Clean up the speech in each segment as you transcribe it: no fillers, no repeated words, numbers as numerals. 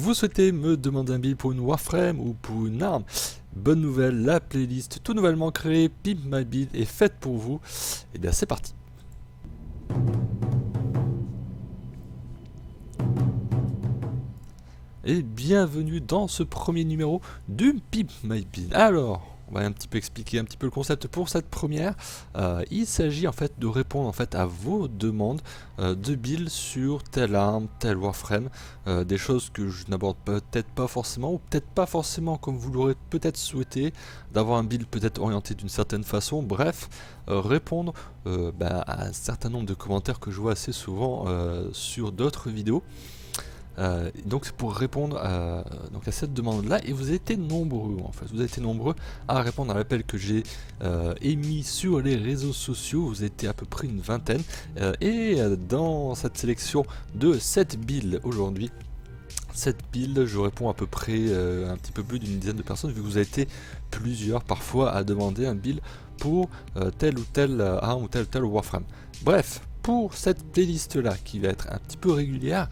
Vous souhaitez me demander un build pour une Warframe ou pour une arme? Bonne nouvelle, la playlist tout nouvellement créée, Pimp My Build, est faite pour vous. Et bien c'est parti. Et bienvenue dans ce premier numéro du Pimp My Build. Alors, on va un petit peu expliquer un petit peu le concept pour cette première. Il s'agit en fait de répondre en fait à vos demandes de build sur telle arme, telle Warframe, des choses que je n'aborde peut-être pas forcément ou peut-être pas forcément comme vous l'aurez peut-être souhaité, d'avoir un build peut-être orienté d'une certaine façon. Bref, répondre à un certain nombre de commentaires que je vois assez souvent sur d'autres vidéos. Donc c'est pour répondre à cette demande là, et vous avez été nombreux en fait, vous avez été nombreux à répondre à l'appel que j'ai émis sur les réseaux sociaux. Vous êtes à peu près une vingtaine, et dans cette sélection de 7 builds aujourd'hui, 7 builds, je réponds à peu près un petit peu plus d'une dizaine de personnes, vu que vous avez été plusieurs parfois à demander un build pour telle ou telle arme ou telle Warframe. Bref, pour cette playlist là qui va être un petit peu régulière,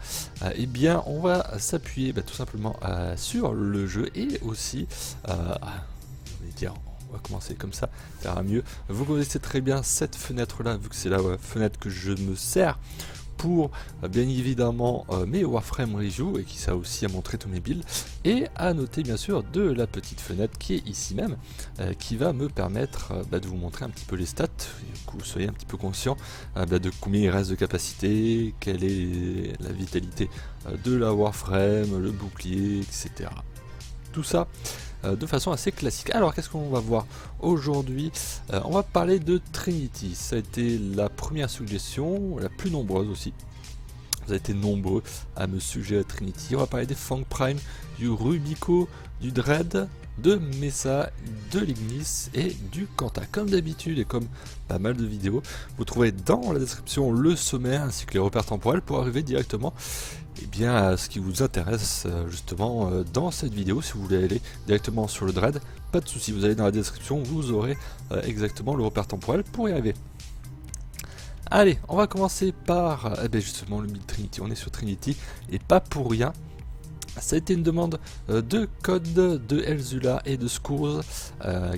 eh bien on va s'appuyer tout simplement sur le jeu, et aussi on va commencer comme ça, ça ira mieux. Vous connaissez très bien cette fenêtre là, vu que c'est la fenêtre que je me sers pour bien évidemment mes Warframe Review, et qui sert aussi à montrer tous mes builds, et à noter bien sûr de la petite fenêtre qui est ici même, qui va me permettre de vous montrer un petit peu les stats, que vous soyez un petit peu conscient de combien il reste de capacité, quelle est la vitalité de la Warframe, le bouclier, etc. Tout ça de façon assez classique. Alors qu'est-ce qu'on va voir aujourd'hui? On va parler de Trinity. Ça a été la première suggestion, la plus nombreuse aussi. Vous avez été nombreux à me suggérer Trinity. On va parler des Fang Prime, du Rubico, du Dread, de Mesa, de l'Ignis et du Kanta. Comme d'habitude et comme pas mal de vidéos, vous trouverez dans la description le sommaire ainsi que les repères temporels pour arriver directement à ce qui vous intéresse justement dans cette vidéo. Si vous voulez aller directement sur le Dread, pas de souci, vous allez dans la description, vous aurez exactement le repère temporel pour y arriver. Allez, on va commencer par justement le build Trinity. On est sur Trinity et pas pour rien. Ça a été une demande de Code, de Elzula et de Scours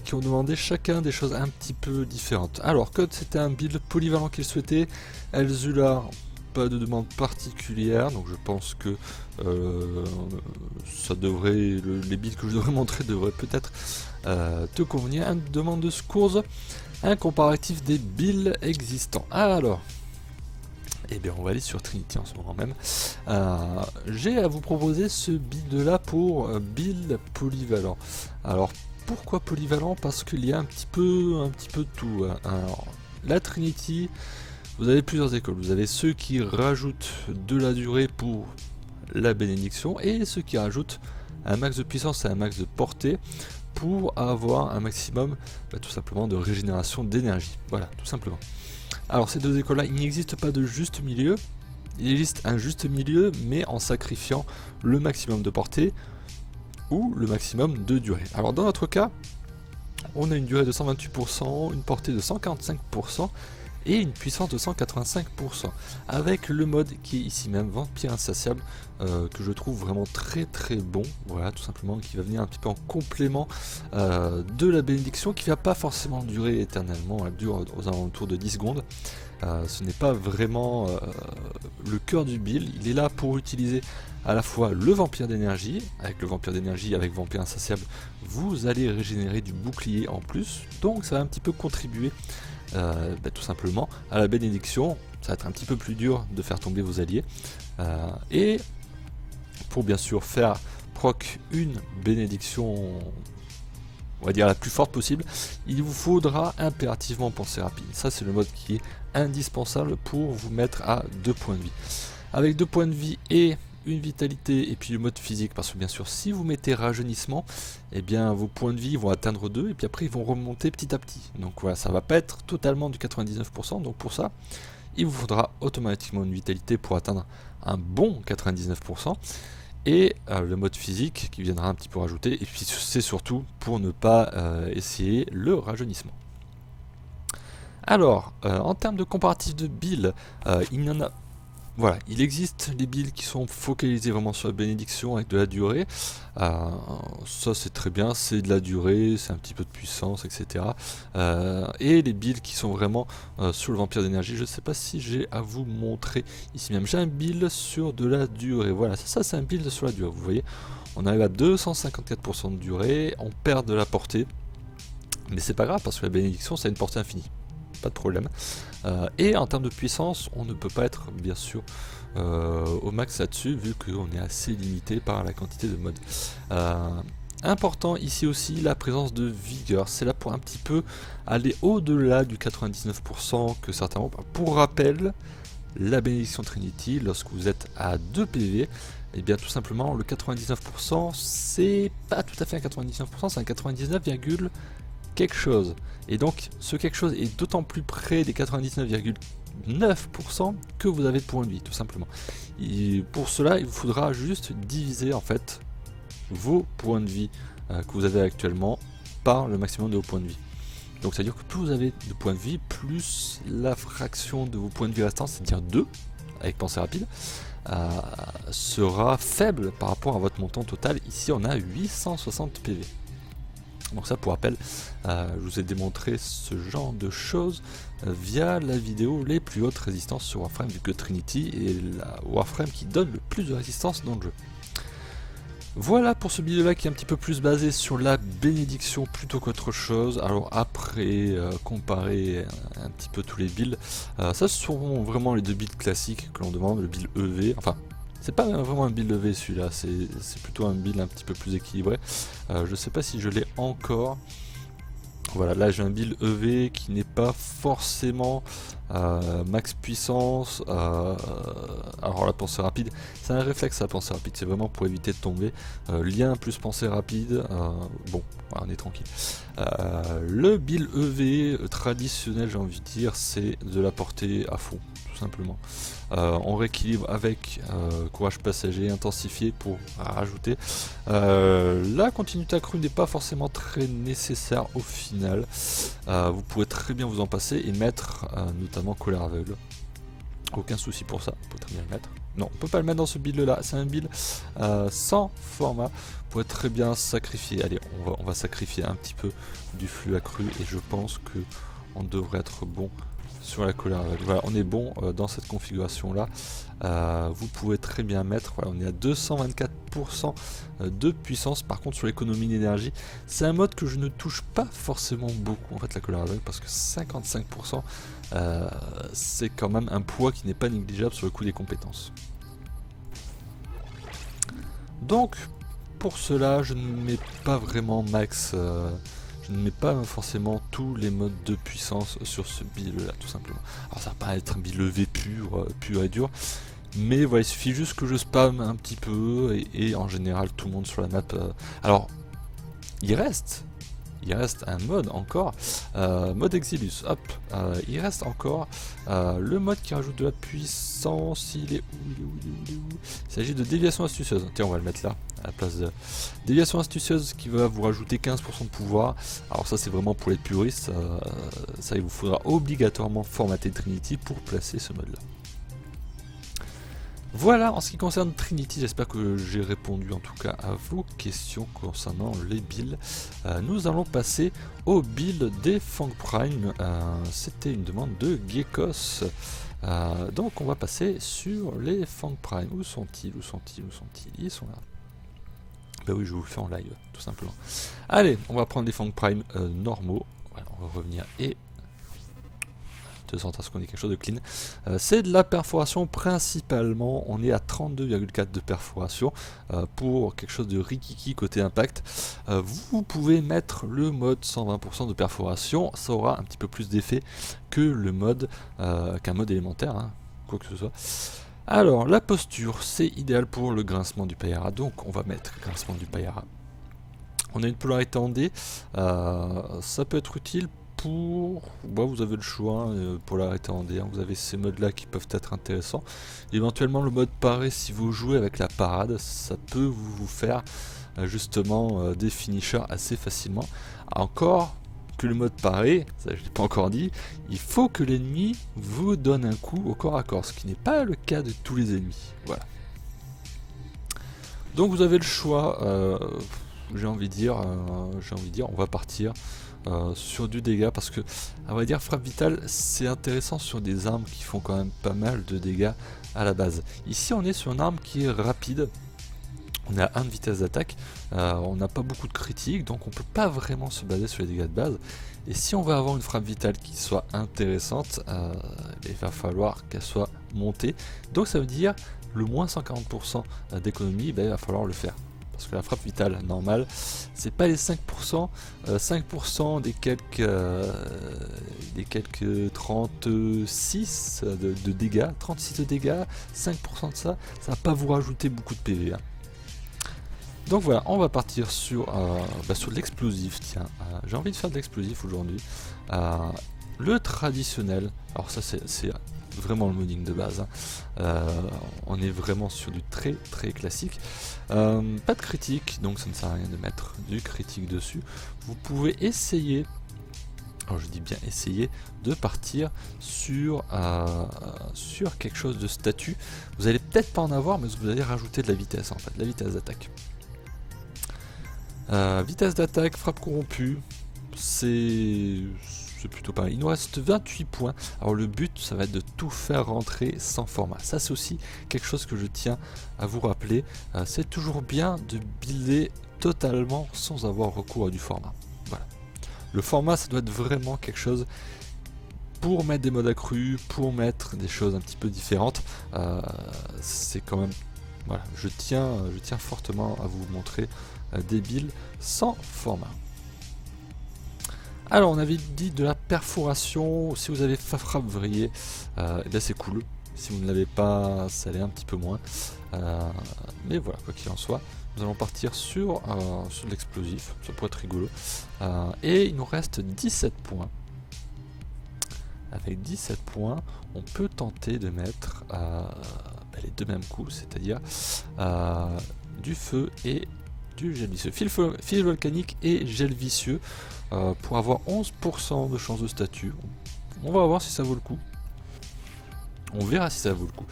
qui ont demandé chacun des choses un petit peu différentes. Alors Code, c'était un build polyvalent qu'il souhaitait. Elzula, pas de demande particulière, donc je pense que ça devrait, les builds que je devrais montrer devraient peut-être te convenir. Une demande de Scours, un comparatif des builds existants. Alors, on va aller sur Trinity en ce moment même. J'ai à vous proposer ce build là pour build polyvalent. Alors pourquoi polyvalent? Parce qu'il y a un petit peu de tout. Alors, la Trinity, vous avez plusieurs écoles. Vous avez ceux qui rajoutent de la durée pour la bénédiction, et ceux qui rajoutent un max de puissance et un max de portée pour avoir un maximum tout simplement de régénération d'énergie. Voilà, tout simplement. Alors ces deux écoles là, il n'existe pas de juste milieu. Il existe un juste milieu, mais en sacrifiant le maximum de portée ou le maximum de durée. Alors dans notre cas, on a une durée de 128%, une portée de 145% et une puissance de 185%, avec le mode qui est ici même, Vampire Insatiable, que je trouve vraiment très très bon. Voilà, tout simplement, qui va venir un petit peu en complément de la bénédiction, qui va pas forcément durer éternellement. Elle dure aux alentours de 10 secondes. Ce n'est pas vraiment le cœur du build. Il est là pour utiliser à la fois le vampire d'énergie. Avec le vampire d'énergie, avec Vampire Insatiable, vous allez régénérer du bouclier en plus, donc ça va un petit peu contribuer tout simplement à la bénédiction. Ça va être un petit peu plus dur de faire tomber vos alliés, et pour bien sûr faire proc une bénédiction, on va dire la plus forte possible, il vous faudra impérativement penser rapide. Ça c'est le mode qui est indispensable pour vous mettre à 2 points de vie. Avec 2 points de vie et une vitalité, et puis le mode physique, parce que bien sûr si vous mettez rajeunissement, vos points de vie vont atteindre 2, et puis après ils vont remonter petit à petit. Donc voilà, ça va pas être totalement du 99%, donc pour ça il vous faudra automatiquement une vitalité pour atteindre un bon 99%, et le mode physique qui viendra un petit peu rajouter, et puis c'est surtout pour ne pas essayer le rajeunissement. Alors en termes de comparatif de build, il n'y en a Voilà, il existe des builds qui sont focalisés vraiment sur la bénédiction avec de la durée. Ça c'est très bien, c'est de la durée, c'est un petit peu de puissance, etc. Et les builds qui sont vraiment sur le vampire d'énergie, je ne sais pas si j'ai à vous montrer ici même. J'ai un build sur de la durée, voilà, ça c'est un build sur la durée, vous voyez. On arrive à 254% de durée, on perd de la portée. Mais c'est pas grave parce que la bénédiction ça a une portée infinie. Pas de problème. Et en termes de puissance, on ne peut pas être bien sûr au max là-dessus, vu qu'on est assez limité par la quantité de modes. Important ici aussi la présence de vigueur, c'est là pour un petit peu aller au-delà du 99% que certains ont. Pour rappel, la bénédiction Trinity, lorsque vous êtes à 2 PV, et bien tout simplement le 99% c'est pas tout à fait un 99%, c'est un 99, quelque chose. Et donc ce quelque chose est d'autant plus près des 99,9% que vous avez de points de vie, tout simplement. Et pour cela, il vous faudra juste diviser en fait vos points de vie que vous avez actuellement par le maximum de vos points de vie. Donc c'est à dire que plus vous avez de points de vie, plus la fraction de vos points de vie restants, c'est-à-dire 2 avec pensée rapide, sera faible par rapport à votre montant total. Ici on a 860 PV. Donc ça pour rappel, je vous ai démontré ce genre de choses via la vidéo les plus hautes résistances sur Warframe, vu que Trinity est la Warframe qui donne le plus de résistance dans le jeu. Voilà pour ce build là qui est un petit peu plus basé sur la bénédiction plutôt qu'autre chose. Alors après comparer un petit peu tous les builds, ça ce sont vraiment les deux builds classiques que l'on demande, le build EV, enfin c'est pas vraiment un build EV celui-là, c'est plutôt un build un petit peu plus équilibré. Je sais pas si je l'ai encore. Voilà, là j'ai un build EV qui n'est pas forcément max puissance. Alors la pensée rapide, c'est un réflexe la pensée rapide, c'est vraiment pour éviter de tomber. Lien plus pensée rapide, bon, voilà, on est tranquille. Le build EV traditionnel, j'ai envie de dire, c'est de la portée à fond, tout simplement. On rééquilibre avec courage passager intensifié pour rajouter. La continuité accrue n'est pas forcément très nécessaire au final. Vous pouvez très bien vous en passer et mettre notamment colère aveugle. Aucun souci pour ça, vous pouvez très bien le mettre. Non, on peut pas le mettre dans ce build là, c'est un build sans format. Vous pouvez très bien sacrifier. Allez, on va sacrifier un petit peu du flux accru et je pense que on devrait être bon sur la colère aveugle. Voilà, on est bon dans cette configuration là. Vous pouvez très bien mettre, voilà, on est à 224% de puissance. Par contre sur l'économie d'énergie, c'est un mode que je ne touche pas forcément beaucoup en fait, la colère aveugle, parce que 55% c'est quand même un poids qui n'est pas négligeable sur le coût des compétences. Donc pour cela je ne mets pas vraiment max, je ne mets pas forcément tous les modes de puissance sur ce build là, tout simplement. Alors ça va pas être un build levé pur et dur, mais voilà, il suffit juste que je spam un petit peu et en général tout le monde sur la map. Alors il reste un mode encore, mode Exilus, hop, il reste encore le mode qui rajoute de la puissance. Il est où? Il s'agit de déviation astucieuse. Tiens, on va le mettre là à la place de déviation astucieuse, qui va vous rajouter 15% de pouvoir. Alors ça c'est vraiment pour les puristes, ça il vous faudra obligatoirement formater Trinity pour placer ce mode là. Voilà en ce qui concerne Trinity, j'espère que j'ai répondu en tout cas à vos questions concernant les builds. Nous allons passer au build des Fang Prime. C'était une demande de Gekos. Donc on va passer sur les Fang Prime. Où sont-ils? Ils sont là. Bah oui, je vous le fais en live, tout simplement. Allez, on va prendre les Fang Prime normaux. Voilà, on va revenir et de sorte à ce qu'on ait quelque chose de clean. C'est de la perforation principalement, on est à 32,4 de perforation pour quelque chose de rikiki côté impact. Vous pouvez mettre le mode 120% de perforation, ça aura un petit peu plus d'effet que le mode qu'un mode élémentaire, hein, quoi que ce soit. Alors la posture, c'est idéal pour le grincement du Payara, donc on va mettre grincement du Payara. On a une polarité en D, ça peut être utile pour... Bon, vous avez le choix, pour l'arrêter en D, hein. Vous avez ces modes là qui peuvent être intéressants. Éventuellement le mode paré, si vous jouez avec la parade, ça peut vous faire justement des finishers assez facilement. Encore que le mode paré, ça je l'ai pas encore dit, il faut que l'ennemi vous donne un coup au corps à corps, ce qui n'est pas le cas de tous les ennemis. Voilà. Donc vous avez le choix, j'ai envie de dire, on va partir sur du dégât parce que, à vrai dire, frappe vitale c'est intéressant sur des armes qui font quand même pas mal de dégâts à la base. Ici on est sur une arme qui est rapide, on a 1 de vitesse d'attaque, on n'a pas beaucoup de critiques, donc on peut pas vraiment se baser sur les dégâts de base. Et si on veut avoir une frappe vitale qui soit intéressante, il va falloir qu'elle soit montée. Donc ça veut dire le moins 140% d'économie, il va falloir le faire. Parce que la frappe vitale normale, c'est pas les 5%, 5% des quelques 36 de dégâts, 36 de dégâts, 5% de ça, ça va pas vous rajouter beaucoup de PV. Hein. Donc voilà, on va partir sur de l'explosif. Tiens, j'ai envie de faire de l'explosif aujourd'hui. Le traditionnel, alors ça c'est vraiment le modding de base. Hein. On est vraiment sur du très classique. Pas de critique, donc ça ne sert à rien de mettre du critique dessus. Vous pouvez essayer, alors je dis bien essayer, de partir sur quelque chose de statut. Vous allez peut-être pas en avoir, mais vous allez rajouter de la vitesse en fait, de la vitesse d'attaque. Vitesse d'attaque, frappe corrompue, c'est plutôt pas mal. Il nous reste 28 points. Alors le but, ça va être de tout faire rentrer sans format. Ça c'est aussi quelque chose que je tiens à vous rappeler. C'est toujours bien de builder totalement sans avoir recours à du format. Voilà. Le format, ça doit être vraiment quelque chose pour mettre des modes accrus, pour mettre des choses un petit peu différentes. C'est quand même... Voilà, je tiens fortement à vous montrer des builds sans format. Alors on avait dit de la perforation, si vous avez frappe vrillée, c'est cool. Si vous ne l'avez pas, ça l'est un petit peu moins. Mais voilà, quoi qu'il en soit, nous allons partir sur l'explosif, ça pourrait être rigolo. Et il nous reste 17 points. Avec 17 points, on peut tenter de mettre les deux mêmes coups, c'est-à-dire du feu et du gel vicieux. Fil volcanique et gel vicieux pour avoir 11% de chance de statut. On va voir si ça vaut le coup. On verra si ça vaut le coup.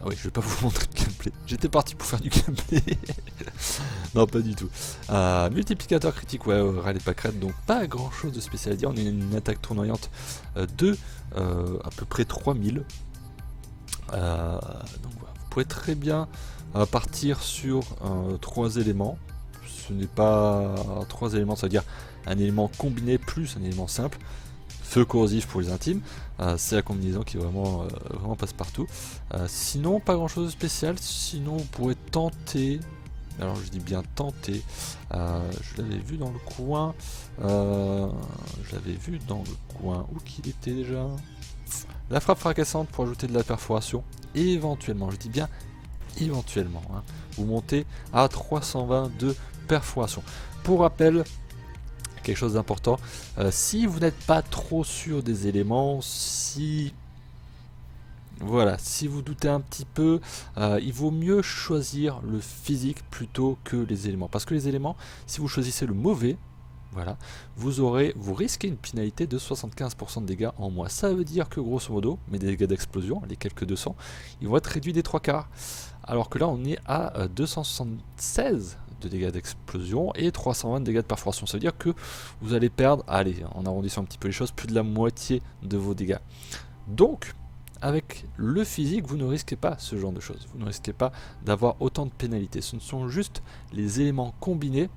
Oui, je vais pas vous montrer le gameplay. J'étais parti pour faire du gameplay. Non, pas du tout. Multiplicateur critique, ouais, râlez pas crête, donc pas grand chose de spécial à dire. On a une attaque tournoyante de à peu près 3000. Donc voilà, vous pouvez très bien partir sur 3 éléments. Ce n'est pas 3 éléments, ça veut dire un élément combiné plus un élément simple. Feu corrosif pour les intimes, c'est la combinaison qui vraiment passe partout. Sinon, pas grand chose de spécial. Sinon, vous pourrez tenter. Alors, je dis bien tenter. Je l'avais vu dans le coin. Où qu'il était déjà? La frappe fracassante pour ajouter de la perforation. Éventuellement, je dis bien éventuellement. Hein, vous montez à 320 de perforation. Pour rappel, quelque chose d'important, si vous n'êtes pas trop sûr des éléments, si vous doutez un petit peu, il vaut mieux choisir le physique plutôt que les éléments, parce que les éléments, si vous choisissez le mauvais, voilà, vous risquez une pénalité de 75% de dégâts en moins. Ça veut dire que grosso modo, mes dégâts d'explosion, les quelques 200, ils vont être réduits des 3/4, alors que là on est à 276 de dégâts d'explosion et 320 de dégâts de perforation. Ça veut dire que vous allez perdre, allez, en arrondissant un petit peu les choses, plus de la moitié de vos dégâts. Donc, avec le physique, vous ne risquez pas ce genre de choses. Vous ne risquez pas d'avoir autant de pénalités. Ce ne sont juste les éléments combinés,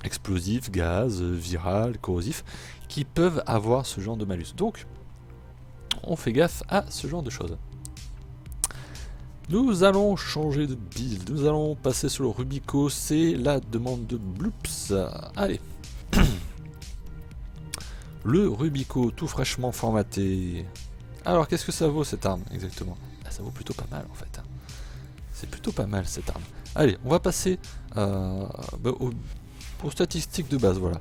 explosifs, gaz, viral, corrosif, qui peuvent avoir ce genre de malus. Donc, on fait gaffe à ce genre de choses. Nous allons changer de build, nous allons passer sur le Rubico, c'est la demande de Bloops. Allez. Le Rubico tout fraîchement formaté. Alors qu'est-ce que ça vaut cette arme exactement? Ça vaut plutôt pas mal en fait. C'est plutôt pas mal cette arme. Allez, on va passer aux statistiques de base, voilà.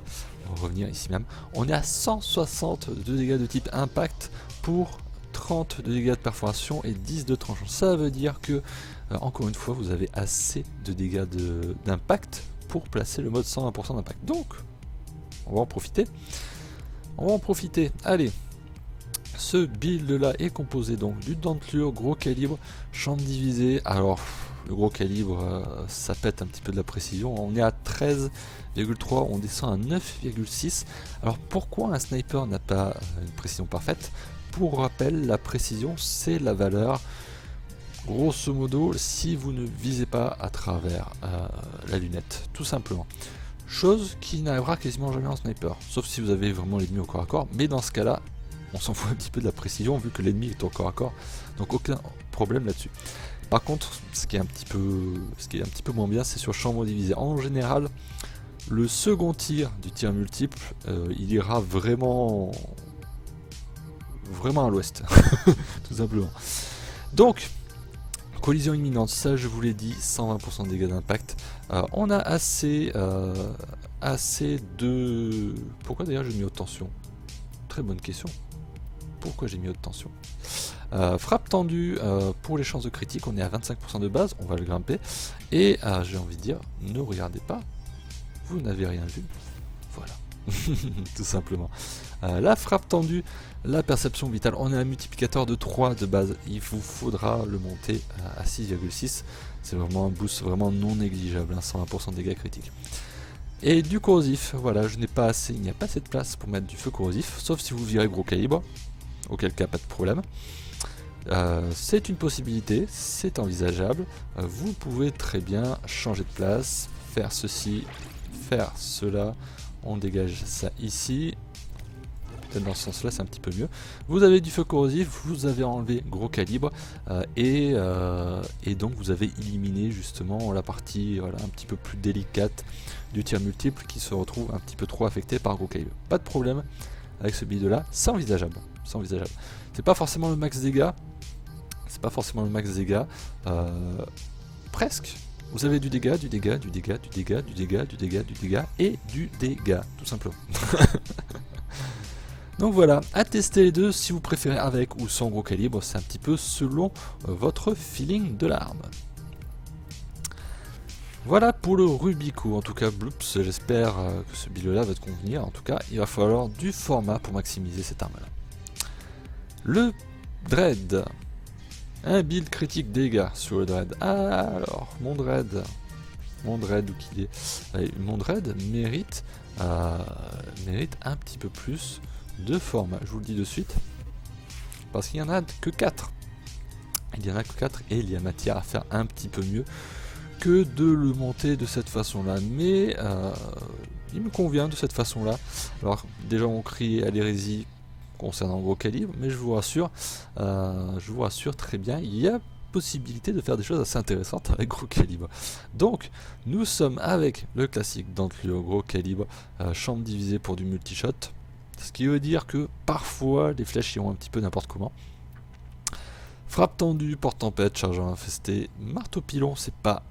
On va revenir ici même. On est à 160 de dégâts de type impact pour 30 de dégâts de perforation et 10 de tranchant. Ça veut dire que, encore une fois, vous avez assez de dégâts d'impact pour placer le mode 120% d'impact. Donc, on va en profiter. On va en profiter, allez. Ce build là est composé donc d'une dentelure, gros calibre, champ divisé. Alors le gros calibre ça pète un petit peu de la précision, on est à 13,3, on descend à 9,6. Alors pourquoi un sniper n'a pas une précision parfaite? Pour rappel, la précision c'est la valeur, grosso modo, si vous ne visez pas à travers la lunette, tout simplement. Chose qui n'arrivera quasiment jamais en sniper, sauf si vous avez vraiment l'ennemi au corps à corps, mais dans ce cas là, on s'en fout un petit peu de la précision vu que l'ennemi est au corps à corps, donc aucun problème là-dessus. Par contre, ce qui est un petit peu moins bien, c'est sur chambre divisée. En général, le second tir du tir multiple, il ira vraiment à l'ouest, tout simplement. Donc, collision imminente, ça je vous l'ai dit, 120% de dégâts d'impact. On a assez de... Pourquoi d'ailleurs j'ai mis haute tension? Très bonne question. Pourquoi j'ai mis haute tension? Frappe tendue, pour les chances de critique, on est à 25% de base, on va le grimper. Et j'ai envie de dire, ne regardez pas, vous n'avez rien vu. Voilà, tout simplement. La frappe tendue, la perception vitale, on est à un multiplicateur de 3 de base, il vous faudra le monter à 6,6. C'est vraiment un boost vraiment non négligeable, hein, 120% de dégâts critiques. Et du corrosif, voilà, je n'ai pas assez, il n'y a pas assez de place pour mettre du feu corrosif, sauf si vous virez gros calibre, auquel cas pas de problème. C'est une possibilité, c'est envisageable, vous pouvez très bien changer de place, faire ceci, faire cela, on dégage ça ici, peut-être dans ce sens là c'est un petit peu mieux. Vous avez du feu corrosif, vous avez enlevé gros calibre, et donc vous avez éliminé justement la partie voilà, un petit peu plus délicate du tir multiple qui se retrouve un petit peu trop affecté par gros calibre. Pas de problème avec ce build là, c'est envisageable, c'est envisageable. C'est pas forcément le max dégâts, c'est pas forcément le max dégâts, presque. Vous avez du dégât, du dégât, du dégât, du dégât, du dégât, du dégât, du dégât et du dégât, tout simplement. Donc voilà, à tester les deux si vous préférez avec ou sans gros calibre, c'est un petit peu selon votre feeling de l'arme. Voilà pour le Rubico, en tout cas Bloops, j'espère que ce build là va te convenir, en tout cas il va falloir du format pour maximiser cette arme là. Le Dread, un build critique dégâts sur le Dread. Alors, mon Dread où qu'il est, mon Dread mérite un petit peu plus de format, je vous le dis de suite, parce qu'il n'y en a que 4. Il y en a que 4 et il y a matière à faire un petit peu mieux que de le monter de cette façon-là, mais il me convient de cette façon-là. Alors, déjà on crie à l'hérésie concernant le gros calibre, mais je vous rassure très bien, il y a possibilité de faire des choses assez intéressantes avec gros calibre. Donc nous sommes avec le classique dentelure gros calibre, chambre divisée pour du multishot, ce qui veut dire que parfois les flèches iront un petit peu n'importe comment. Frappe tendue, porte-tempête, chargeur infesté, marteau pilon, c'est pas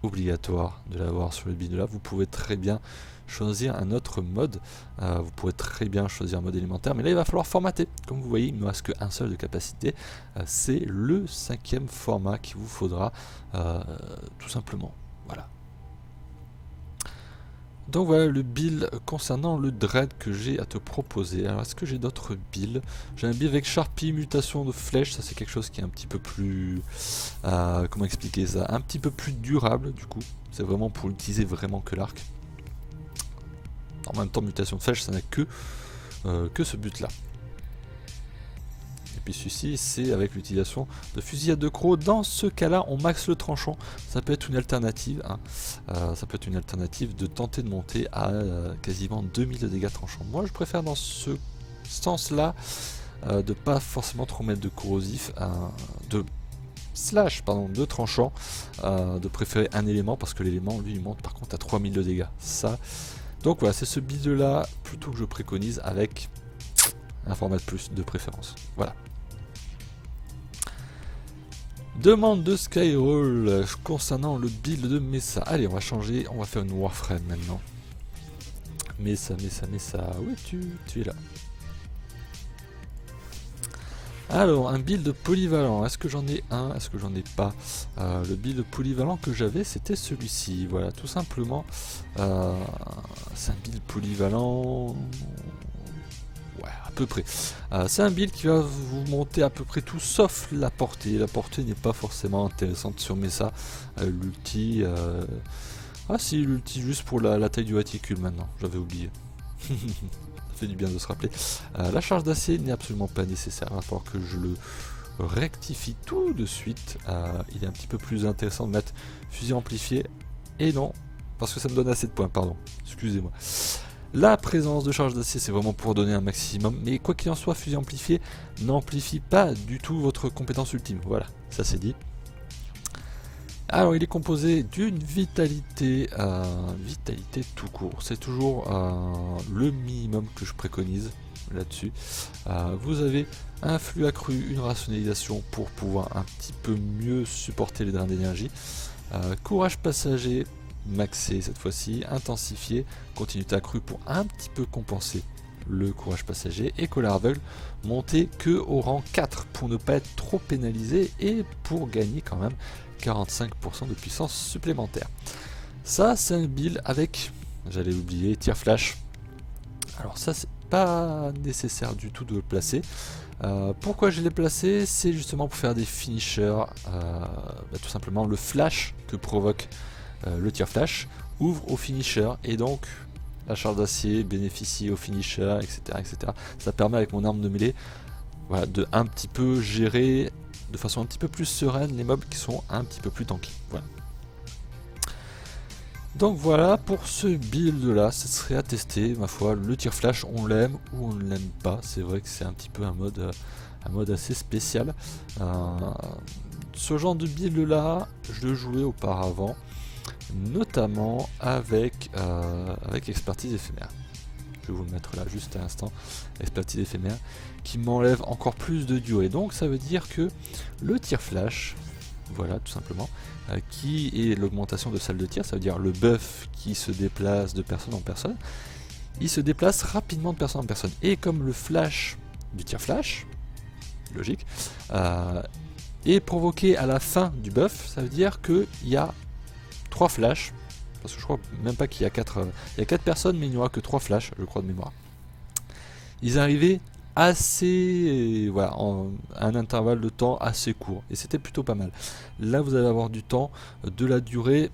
obligatoire de l'avoir sur le build là, vous pouvez très bien choisir un autre mode, vous pourrez très bien choisir un mode élémentaire, mais là il va falloir formater. Comme vous voyez, il ne me reste qu'un seul de capacité, c'est le 5e format qu'il vous faudra tout simplement. Voilà. Donc voilà le build concernant le Dread que j'ai à te proposer. Alors est-ce que j'ai d'autres builds? J'ai un build avec Sharpie, mutation de flèche, ça c'est quelque chose qui est un petit peu plus... comment expliquer ça? Un petit peu plus durable du coup, c'est vraiment pour utiliser vraiment que l'arc. En même temps, mutation de flèche, ça n'a que ce but là. Et puis celui-ci, c'est avec l'utilisation de fusillade de croc. Dans ce cas-là, on max le tranchant. Ça peut être une alternative. Hein. Ça peut être une alternative de tenter de monter à quasiment 2000 de dégâts tranchants. Moi, je préfère dans ce sens-là de pas forcément trop mettre de corrosif, de tranchant, de préférer un élément parce que l'élément, lui, il monte par contre à 3000 de dégâts. Ça. Donc voilà, c'est ce build là plutôt que je préconise avec un format de plus de préférence. Voilà. Demande de Skyroll concernant le build de Mesa. Allez, on va changer, on va faire une Warframe maintenant. Mesa, où es-tu? Tu es là. Alors, un build polyvalent, est-ce que j'en ai un, est-ce que j'en ai pas? Le build polyvalent que j'avais, c'était celui-ci, voilà, tout simplement. C'est un build polyvalent... Ouais, à peu près. C'est un build qui va vous monter à peu près tout, sauf la portée. La portée n'est pas forcément intéressante sur Mesa. L'ulti... Ah si, l'ulti juste pour la taille du réticule maintenant, j'avais oublié. Ça fait du bien de se rappeler. La charge d'acier n'est absolument pas nécessaire, il va falloir que je le rectifie tout de suite. Il est un petit peu plus intéressant de mettre fusil amplifié. Et non, parce que ça me donne assez de points, pardon, excusez-moi. La présence de charge d'acier, c'est vraiment pour donner un maximum, mais quoi qu'il en soit, fusil amplifié n'amplifie pas du tout votre compétence ultime. Voilà, ça c'est dit. Alors il est composé d'une vitalité, vitalité tout court, c'est toujours le minimum que je préconise là-dessus. Vous avez un flux accru, une rationalisation pour pouvoir un petit peu mieux supporter les drains d'énergie. Courage passager, maxé cette fois-ci, intensifié, continuité accrue pour un petit peu compenser le courage passager, et colère aveugle monté que au rang 4 pour ne pas être trop pénalisé et pour gagner quand même 45% de puissance supplémentaire. Ça c'est un build avec, j'allais oublier, tir flash. Alors ça c'est pas nécessaire du tout de le placer. Pourquoi je l'ai placé? C'est justement pour faire des finishers. Tout simplement le flash que provoque le tir flash ouvre au finisher, et donc la charge d'acier bénéficie au finisher, etc., etc. Ça permet avec mon arme de mêlée, voilà, de un petit peu gérer de façon un petit peu plus sereine les mobs qui sont un petit peu plus tanky. Voilà. Donc voilà pour ce build là, ce serait à tester, ma foi. Le tir flash, on l'aime ou on ne l'aime pas. C'est vrai que c'est un petit peu un mode assez spécial. Ce genre de build là, je le jouais auparavant, notamment avec expertise éphémère. Je vais vous le mettre là juste à l'instant, expertise éphémère, qui m'enlève encore plus de durée. Donc ça veut dire que le tir flash, voilà tout simplement, qui est l'augmentation de salle de tir, ça veut dire le buff qui se déplace de personne en personne, il se déplace rapidement de personne en personne. Et comme le flash du tir flash, logique, est provoqué à la fin du buff, ça veut dire qu'il y a 3 flashs, parce que je crois même pas qu'il y a 4 personnes, mais il n'y aura que 3 flashs, je crois de mémoire. Ils arrivaient assez, voilà, en un intervalle de temps assez court, et c'était plutôt pas mal. Là vous allez avoir du temps, de la durée,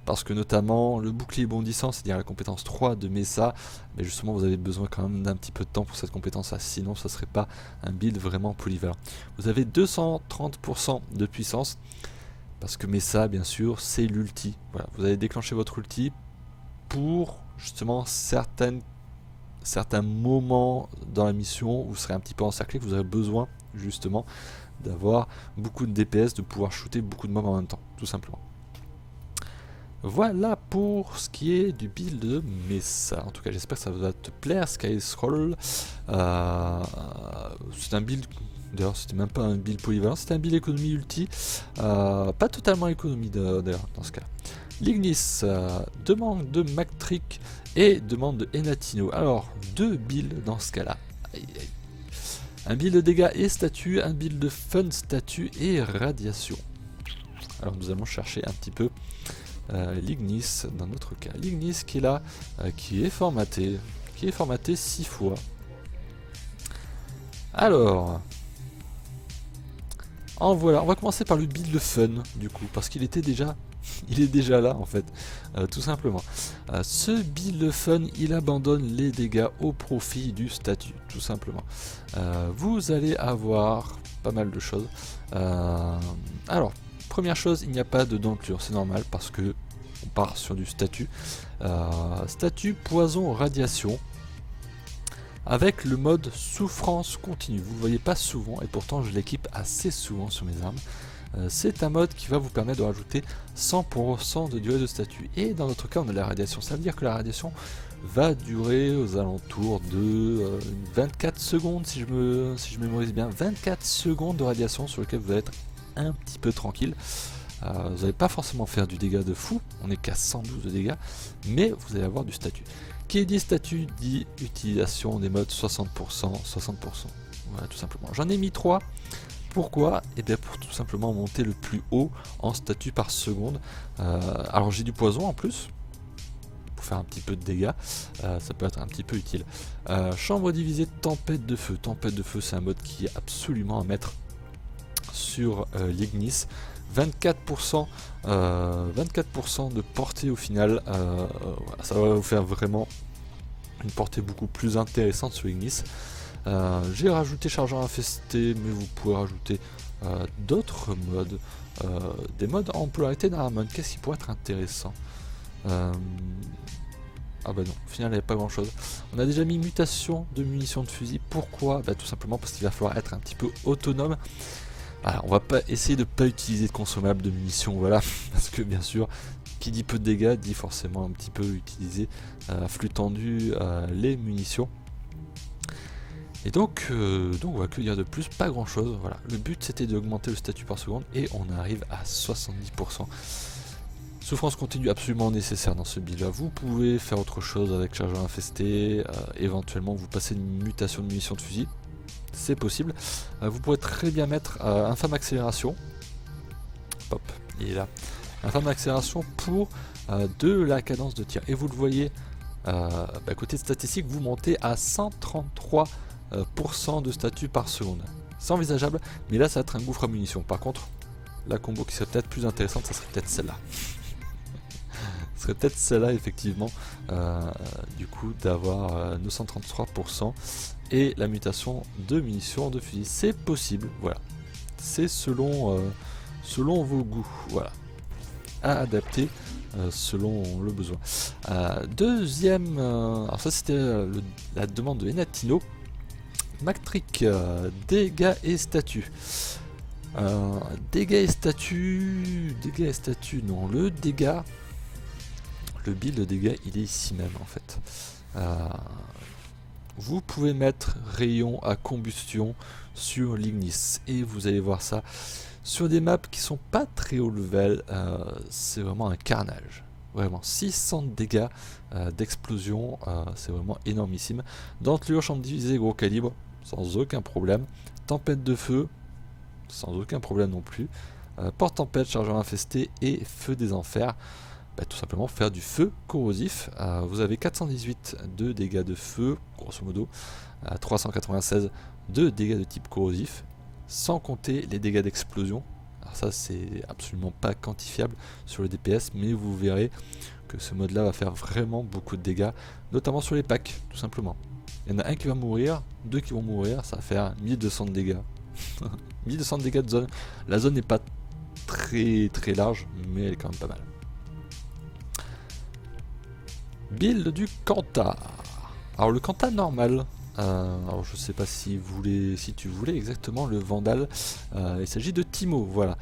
parce que notamment le bouclier bondissant, c'est-à-dire la compétence 3 de Mesa, mais justement vous avez besoin quand même d'un petit peu de temps pour cette compétence là, sinon ça serait pas un build vraiment polyvalent. Vous avez 230% de puissance, parce que Mesa bien sûr c'est l'ulti. Voilà, vous allez déclencher votre ulti pour justement certains moments dans la mission où vous serez un petit peu encerclé, que vous aurez besoin justement d'avoir beaucoup de DPS, de pouvoir shooter beaucoup de mobs en même temps, tout simplement. Voilà pour ce qui est du build de Mesa. En tout cas j'espère que ça va te plaire, Sky Scroll. C'est un build, d'ailleurs c'était même pas un build polyvalent, c'était un build économie ulti, pas totalement économie d'ailleurs dans ce cas. Lignis, demande de Mactrick et demande de Enatino. Alors, 2 builds dans ce cas-là. Un build de dégâts et statut, un build de fun statut et radiation. Alors nous allons chercher un petit peu Lignis dans notre cas. Lignis qui est là, qui est formaté 6 fois. Alors, en voilà, on va commencer par le build fun du coup, parce qu'il était déjà... Il est déjà là en fait, tout simplement. Ce build fun, il abandonne les dégâts au profit du statut, tout simplement. Vous allez avoir pas mal de choses. Alors, première chose, il n'y a pas de denture, c'est normal parce que on part sur du statut. Statut poison radiation, avec le mode souffrance continue. Vous ne le voyez pas souvent et pourtant je l'équipe assez souvent sur mes armes. C'est un mode qui va vous permettre de rajouter 100% de durée de statut. Et dans notre cas, on a la radiation. Ça veut dire que la radiation va durer aux alentours de 24 secondes, si je mémorise bien. 24 secondes de radiation sur lequel vous allez être un petit peu tranquille. Vous n'allez pas forcément faire du dégât de fou, on est qu'à 112 de dégâts, mais vous allez avoir du statut. Qui dit statut dit utilisation des modes 60%, 60%. Voilà, tout simplement. J'en ai mis 3. Pourquoi? Et bien pour tout simplement monter le plus haut en statut par seconde. Alors j'ai du poison en plus, pour faire un petit peu de dégâts, ça peut être un petit peu utile. Chambre divisée, tempête de feu. Tempête de feu, c'est un mode qui est absolument à mettre sur l'Ignis. 24%, 24% de portée au final, voilà, ça va vous faire vraiment une portée beaucoup plus intéressante sur Ignis. J'ai rajouté chargeur infesté, mais vous pouvez rajouter d'autres modes, des modes en polarité d'Aramon. Qu'est-ce qui pourrait être intéressant? Ah bah non, au final il n'y a pas grand chose. On a déjà mis mutation de munitions de fusil. Pourquoi? Bah tout simplement parce qu'il va falloir être un petit peu autonome. Alors, on va pas essayer de pas utiliser de consommables de munitions, voilà, parce que bien sûr, qui dit peu de dégâts dit forcément un petit peu utiliser à flux tendu les munitions. Et donc on va que dire de plus, pas grand chose, voilà. Le but c'était d'augmenter le statut par seconde et on arrive à 70%. Souffrance continue absolument nécessaire dans ce build là. Vous pouvez faire autre chose avec chargeur infesté, éventuellement vous passez une mutation de munitions de fusil, c'est possible. Vous pourrez très bien mettre infâme accélération, hop, il est là, infâme accélération pour de la cadence de tir. Et vous le voyez, côté statistique, vous montez à 133% de statut par seconde. C'est envisageable, mais là ça va être un gouffre à munitions. Par contre, la combo qui serait peut-être plus intéressante, ça serait peut-être celle-là. Ce serait peut-être celle-là effectivement, du coup d'avoir 933% et la mutation de munitions de fusil. C'est possible, voilà. C'est selon vos goûts, voilà. À adapter selon le besoin. Deuxième, alors ça c'était la demande de Enatino. Mactric, dégâts et statut. Dégâts et statut, non, le dégât, le build de dégâts il est ici même en fait. Vous pouvez mettre rayon à combustion sur l'Ignis et vous allez voir ça sur des maps qui sont pas très haut level, c'est vraiment un carnage. Vraiment 600 dégâts d'explosion, c'est vraiment énormissime. Dentelure, champ divisé, gros calibre, sans aucun problème. Tempête de feu, sans aucun problème non plus. Porte-tempête, chargeur infesté et feu des enfers. Bah, tout simplement faire du feu corrosif. Vous avez 418 de dégâts de feu, grosso modo, 396 de dégâts de type corrosif, sans compter les dégâts d'explosion. Alors ça c'est absolument pas quantifiable sur le DPS, mais vous verrez que ce mode là va faire vraiment beaucoup de dégâts, notamment sur les packs, tout simplement. Il y en a un qui va mourir, deux qui vont mourir, ça va faire 1200 de dégâts. 1200 de dégâts de zone. La zone n'est pas très large, mais elle est quand même pas mal. Build du Kanta. Alors le Kanta normal, alors je sais pas si tu voulais exactement le Vandal, il s'agit de Timo, voilà.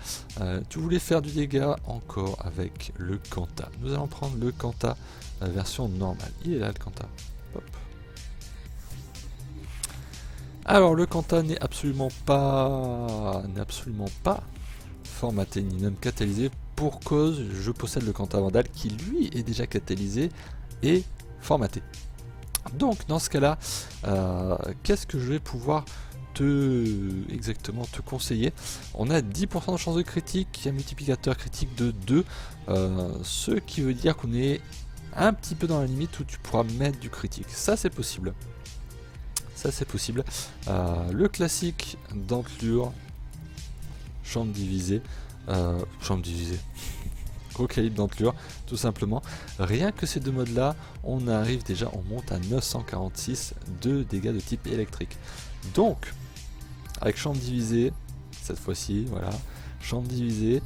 Tu voulais faire du dégât encore avec le Kanta. Nous allons prendre le Kanta version normale. Il est là le Kanta. Hop. Alors le Kanta n'est absolument pas formaté ni même catalysé, pour cause je possède le Kanta Vandal qui lui est déjà catalysé et formaté. Donc dans ce cas là, qu'est-ce que je vais pouvoir te conseiller? On a 10% de chance de critique, un multiplicateur critique de 2, ce qui veut dire qu'on est un petit peu dans la limite où tu pourras mettre du critique. Ça c'est possible. Ça c'est possible. Le classique dentelure, chambre divisée, gros calibre dentelure, tout simplement. Rien que ces deux modes là, on arrive déjà, on monte à 946 de dégâts de type électrique. Donc, avec chambre divisée, cette fois-ci, voilà, chambre divisée,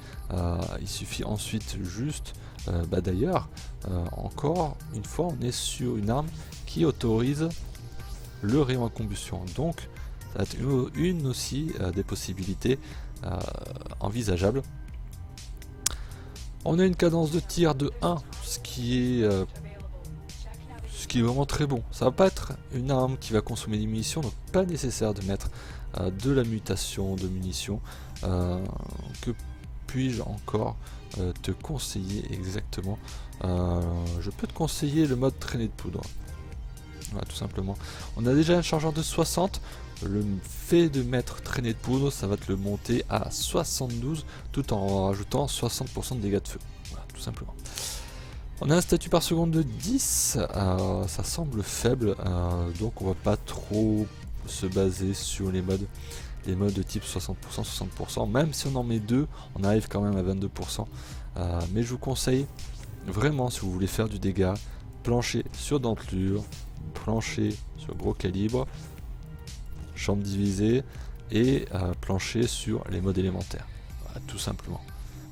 il suffit ensuite juste, d'ailleurs, encore une fois, on est sur une arme qui autorise le rayon à combustion. Donc, ça va être une aussi des possibilités envisageables. On a une cadence de tir de 1, ce qui est vraiment très bon. Ça va pas être une arme qui va consommer des munitions, donc pas nécessaire de mettre de la mutation de munitions, que puis-je encore te conseiller exactement? Je peux te conseiller le mode traînée de poudre. Voilà, tout simplement. On a déjà un chargeur de 60. Le fait de mettre traînée de poudre, ça va te le monter à 72 tout en rajoutant 60% de dégâts de feu. Voilà, tout simplement. On a un statut par seconde de 10, ça semble faible, donc on va pas trop se baser sur les modes de type 60%, 60%, même si on en met 2, on arrive quand même à 22%, mais je vous conseille vraiment, si vous voulez faire du dégât, plancher sur dentelure, plancher sur gros calibre, chambre divisée et plancher sur les modes élémentaires, voilà, tout simplement.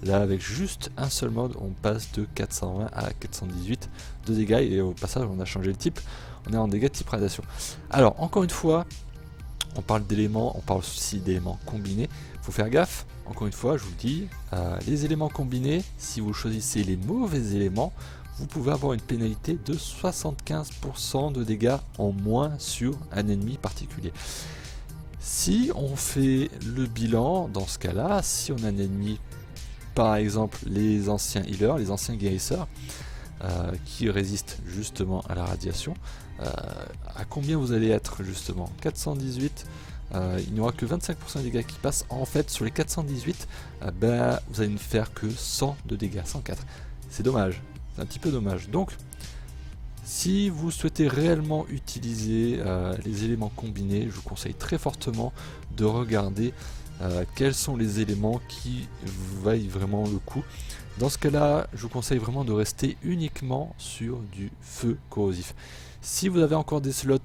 Là, avec juste un seul mode, on passe de 420 à 418 de dégâts, et au passage on a changé le type, on est en dégâts type radiation. Alors encore une fois, on parle d'éléments, on parle aussi d'éléments combinés, il faut faire gaffe, encore une fois je vous le dis, les éléments combinés, si vous choisissez les mauvais éléments, vous pouvez avoir une pénalité de 75% de dégâts en moins sur un ennemi particulier. Si on fait le bilan, dans ce cas là, si on a un ennemi, par exemple les anciens healers, les anciens guérisseurs, qui résistent justement à la radiation, à combien vous allez être justement? 418, il n'y aura que 25% de dégâts qui passent. En fait, sur les 418, vous allez ne faire que 100 de dégâts, 104. C'est dommage, c'est un petit peu dommage. Donc, si vous souhaitez réellement utiliser les éléments combinés, je vous conseille très fortement de regarder quels sont les éléments qui vaillent vraiment le coup. Dans ce cas là, je vous conseille vraiment de rester uniquement sur du feu corrosif. Si vous avez encore des slots,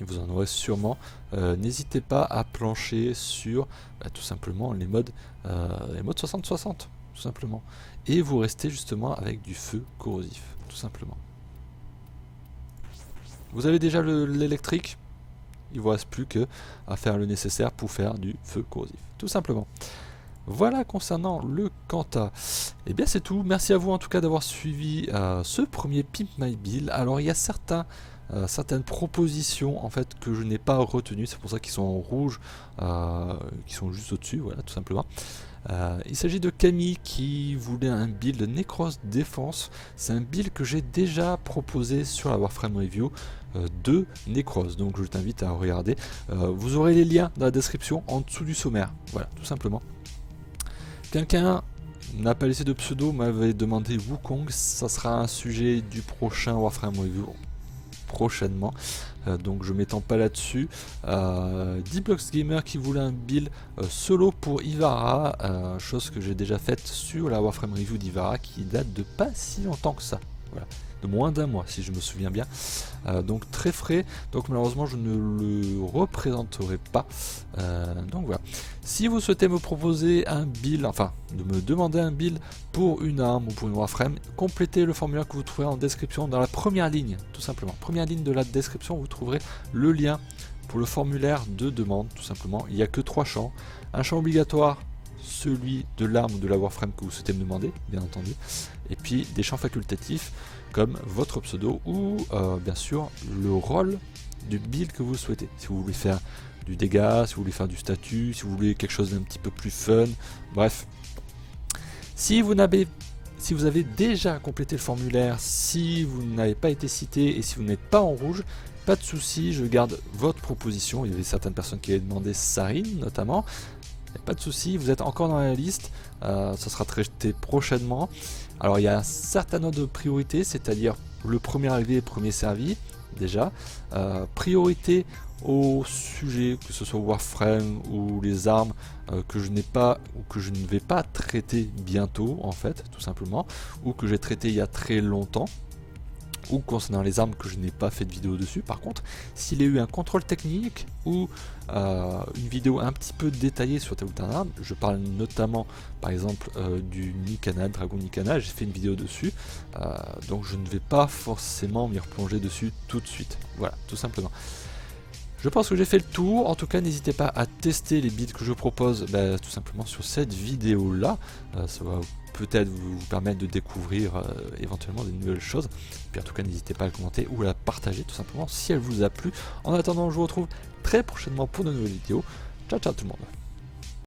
et vous en aurez sûrement, n'hésitez pas à plancher sur tout simplement les modes 60-60 tout simplement, et vous restez justement avec du feu corrosif tout simplement. Vous avez déjà l'électrique, il vous reste plus que à faire le nécessaire pour faire du feu corrosif, tout simplement. Voilà concernant le Quanta. Et bien c'est tout, merci à vous en tout cas d'avoir suivi ce premier Pimp My Build. Alors il y a certaines propositions en fait que je n'ai pas retenues, c'est pour ça qu'ils sont en rouge, qui sont juste au-dessus, voilà tout simplement. Il s'agit de Camille qui voulait un build Necros Défense. C'est un build que j'ai déjà proposé sur la Warframe Review de Necros, donc je t'invite à regarder. Vous aurez les liens dans la description en dessous du sommaire, voilà tout simplement. Quelqu'un n'a pas laissé de pseudo, m'avait demandé Wukong, ça sera un sujet du prochain Warframe Review prochainement, donc je m'étends pas là-dessus. D-Blox Gamer qui voulait un build solo pour Ivara, chose que j'ai déjà faite sur la Warframe Review d'Ivara qui date de pas si longtemps que ça, voilà, de moins d'un mois si je me souviens bien, donc très frais, donc malheureusement je ne le représenterai pas, donc voilà. Si vous souhaitez me proposer un build, enfin de me demander un build pour une arme ou pour une Warframe, complétez le formulaire que vous trouverez en description dans la première ligne, tout simplement. Première ligne de la description, vous trouverez le lien pour le formulaire de demande, tout simplement. Il n'y a que 3 champs. Un champ obligatoire, celui de l'arme ou de la Warframe que vous souhaitez me demander, bien entendu. Et puis des champs facultatifs comme votre pseudo ou bien sûr le rôle du build que vous souhaitez. Si vous voulez faire du dégât, si vous voulez faire du statut, si vous voulez quelque chose d'un petit peu plus fun, bref. Si vous avez déjà complété le formulaire, si vous n'avez pas été cité et si vous n'êtes pas en rouge, pas de souci, je garde votre proposition. Il y avait certaines personnes qui avaient demandé Sarine notamment. Pas de souci, vous êtes encore dans la liste, ça sera traité prochainement. Alors il y a un certain ordre de priorité, c'est-à-dire le premier arrivé, premier servi, déjà. Priorité au sujet, que ce soit Warframe ou les armes que je n'ai pas ou que je ne vais pas traiter bientôt en fait, tout simplement, ou que j'ai traité il y a très longtemps, ou concernant les armes que je n'ai pas fait de vidéo dessus. Par contre, s'il y a eu un contrôle technique ou une vidéo un petit peu détaillée sur telle ou telle arme, je parle notamment par exemple du Nikana, Dragon Nikana, j'ai fait une vidéo dessus, donc je ne vais pas forcément m'y replonger dessus tout de suite, voilà, tout simplement. Je pense que j'ai fait le tour. En tout cas, n'hésitez pas à tester les builds que je propose tout simplement sur cette vidéo là, ça va peut-être vous permettre de découvrir éventuellement des nouvelles choses. Puis en tout cas, n'hésitez pas à commenter ou à la partager tout simplement si elle vous a plu. En attendant, je vous retrouve très prochainement pour de nouvelles vidéos. Ciao ciao tout le monde.